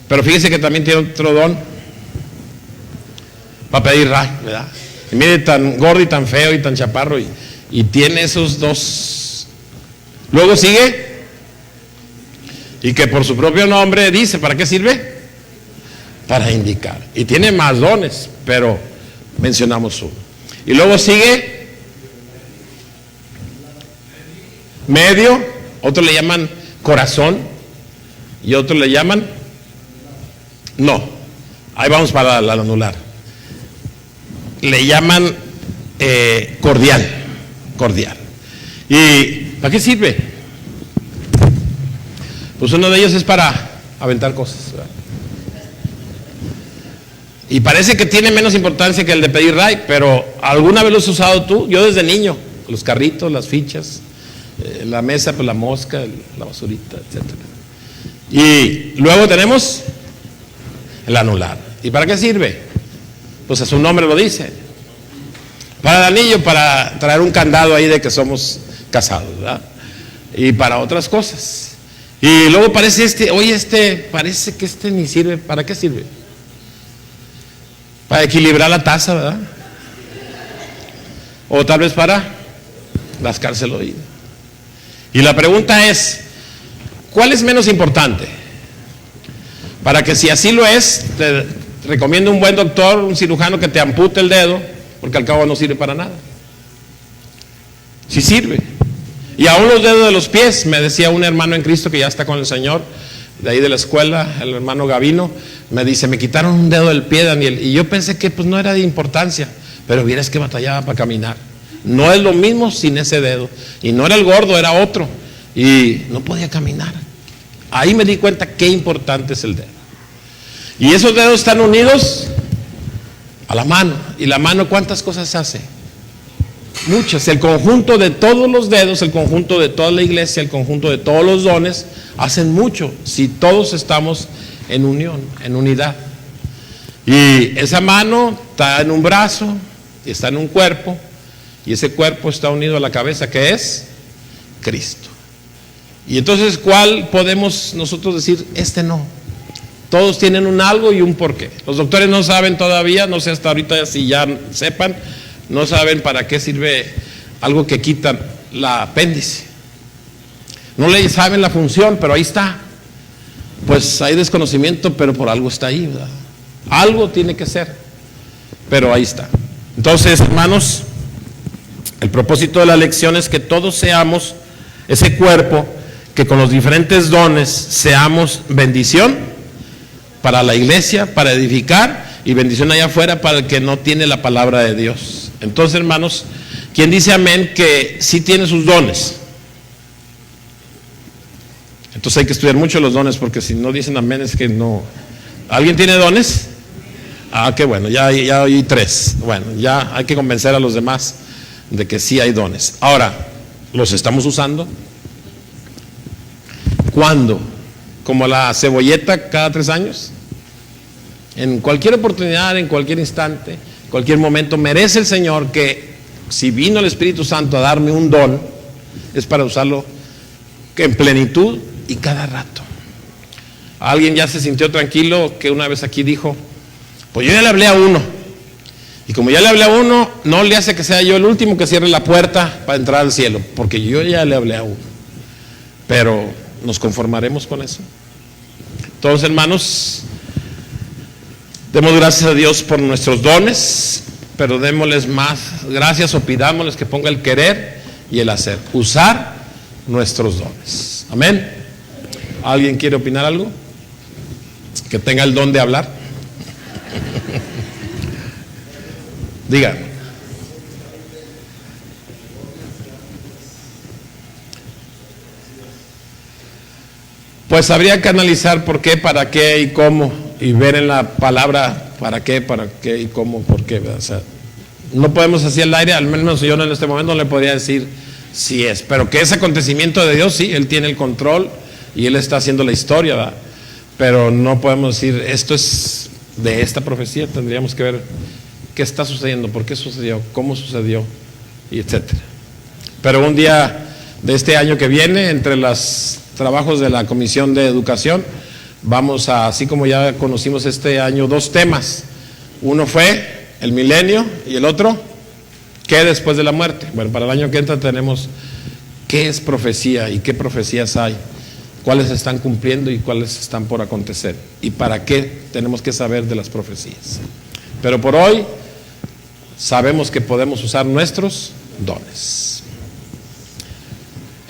pero fíjese que también tiene otro don. Para pedir ray, ¿verdad? Y mire, tan gordo y tan feo y tan chaparro y tiene esos dos. Luego sigue, y que por su propio nombre dice, ¿para qué sirve? Para indicar. Y tiene más dones, pero mencionamos uno. Y luego sigue medio, otros le llaman corazón y otros le llaman no. Ahí vamos para la anular. Le llaman cordial. ¿Y para qué sirve? Pues uno de ellos es para aventar cosas, ¿verdad? Y parece que tiene menos importancia que el de pedir ray, pero ¿alguna vez lo has usado tú? Yo desde niño, los carritos, las fichas, la mesa, pues la mosca, la basurita, etc. Y luego tenemos el anular. ¿Y para qué sirve? Pues a su nombre lo dice. Para el anillo, para traer un candado ahí de que somos casados, ¿verdad? Y para otras cosas. Y luego parece parece que ni sirve. ¿Para qué sirve? Para equilibrar la taza, ¿verdad? O tal vez para rascarse el oído. Y la pregunta es, ¿cuál es menos importante? Para que si así lo es, te recomiendo un buen doctor, un cirujano que te ampute el dedo, porque al cabo no sirve para nada. Sí sirve. Y aún los dedos de los pies, me decía un hermano en Cristo que ya está con el Señor, de ahí de la escuela, el hermano Gavino, me dice, me quitaron un dedo del pie, Daniel, y yo pensé que pues no era de importancia, pero vieras que batallaba para caminar. No es lo mismo sin ese dedo, y no era el gordo, era otro, y no podía caminar. Ahí me di cuenta qué importante es el dedo. Y esos dedos están unidos a la mano, y la mano ¿cuántas cosas hace? Muchas. El conjunto de todos los dedos, el conjunto de toda la iglesia, el conjunto de todos los dones hacen mucho si todos estamos en unión, en unidad. Y esa mano está en un brazo y está en un cuerpo, y ese cuerpo está unido a la cabeza, que es Cristo. Y entonces, ¿cuál podemos nosotros decir? Este no. Todos tienen un algo y un porqué. Los doctores no saben todavía, no sé hasta ahorita si ya sepan, no saben para qué sirve algo que quitan la apéndice. No le saben la función, pero ahí está. Pues hay desconocimiento, pero por algo está ahí, ¿verdad? Algo tiene que ser, pero ahí está. Entonces, hermanos, el propósito de la lección es que todos seamos ese cuerpo, que con los diferentes dones seamos bendición para la iglesia, para edificar, y bendición allá afuera para el que no tiene la palabra de Dios. Entonces, hermanos, ¿quién dice amén que sí tiene sus dones? Entonces hay que estudiar mucho los dones, porque si no dicen amén es que no. ¿Alguien tiene dones? Ah, qué bueno, ya oí 3. Bueno, ya hay que convencer a los demás de que sí hay dones. Ahora, ¿los estamos usando? ¿Cuándo? ¿Como la cebolleta cada 3 años? En cualquier oportunidad, en cualquier instante, en cualquier momento, merece el Señor que, si vino el Espíritu Santo a darme un don, es para usarlo en plenitud y cada rato. Alguien ya se sintió tranquilo, que una vez aquí dijo: pues yo ya le hablé a uno, y como ya le hablé a uno, no le hace que sea yo el último que cierre la puerta para entrar al cielo, porque yo ya le hablé a uno. Pero ¿nos conformaremos con eso? Entonces, hermanos, demos gracias a Dios por nuestros dones, pero démosles más gracias, o pidámosles que ponga el querer y el hacer, usar nuestros dones. Amén. ¿Alguien quiere opinar algo? Que tenga el don de hablar. Diga. Pues habría que analizar por qué, para qué y cómo, y ver en la palabra para qué y cómo, por qué. O sea, no podemos así al aire, al menos yo en este momento no le podría decir si es, pero que ese acontecimiento de Dios, sí, Él tiene el control y Él está haciendo la historia, ¿verdad? Pero no podemos decir esto es de esta profecía. Tendríamos que ver qué está sucediendo, por qué sucedió, cómo sucedió, y etcétera. Pero un día de este año que viene, entre los trabajos de la Comisión de Educación, vamos a, así como ya conocimos este año, 2 temas. Uno fue el milenio y el otro, ¿qué después de la muerte? Bueno, para el año que entra tenemos qué es profecía y qué profecías hay, cuáles se están cumpliendo y cuáles están por acontecer, y para qué tenemos que saber de las profecías. Pero por hoy sabemos que podemos usar nuestros dones.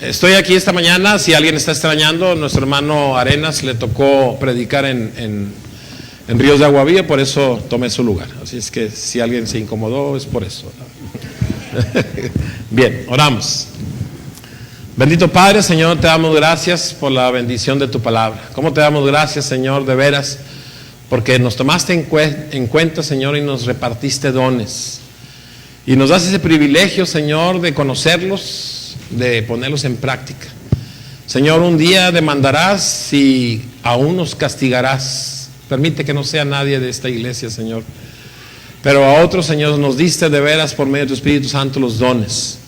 Estoy aquí esta mañana, si alguien está extrañando, nuestro hermano Arenas le tocó predicar en Ríos de Aguavía, por eso tomé su lugar. Así es que si alguien se incomodó, es por eso. Bien, oramos. Bendito Padre, Señor, te damos gracias por la bendición de tu palabra. ¿Cómo te damos gracias, Señor, de veras? Porque nos tomaste en cuenta, Señor, y nos repartiste dones. Y nos das ese privilegio, Señor, de conocerlos, de ponerlos en práctica. Señor, un día demandarás y aún nos castigarás. Permite que no sea nadie de esta iglesia, Señor, pero a otros, Señor, nos diste de veras por medio de tu Espíritu Santo los dones.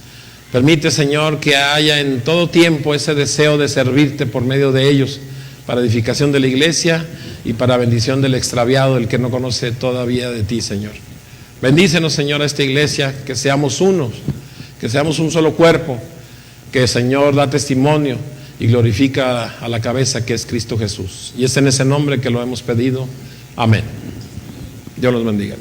Permite, Señor, que haya en todo tiempo ese deseo de servirte por medio de ellos, para edificación de la iglesia y para bendición del extraviado, el que no conoce todavía de ti, Señor. Bendícenos, Señor, a esta iglesia, que seamos unos, que seamos un solo cuerpo, que, Señor, da testimonio y glorifica a la cabeza, que es Cristo Jesús. Y es en ese nombre que lo hemos pedido. Amén. Dios los bendiga.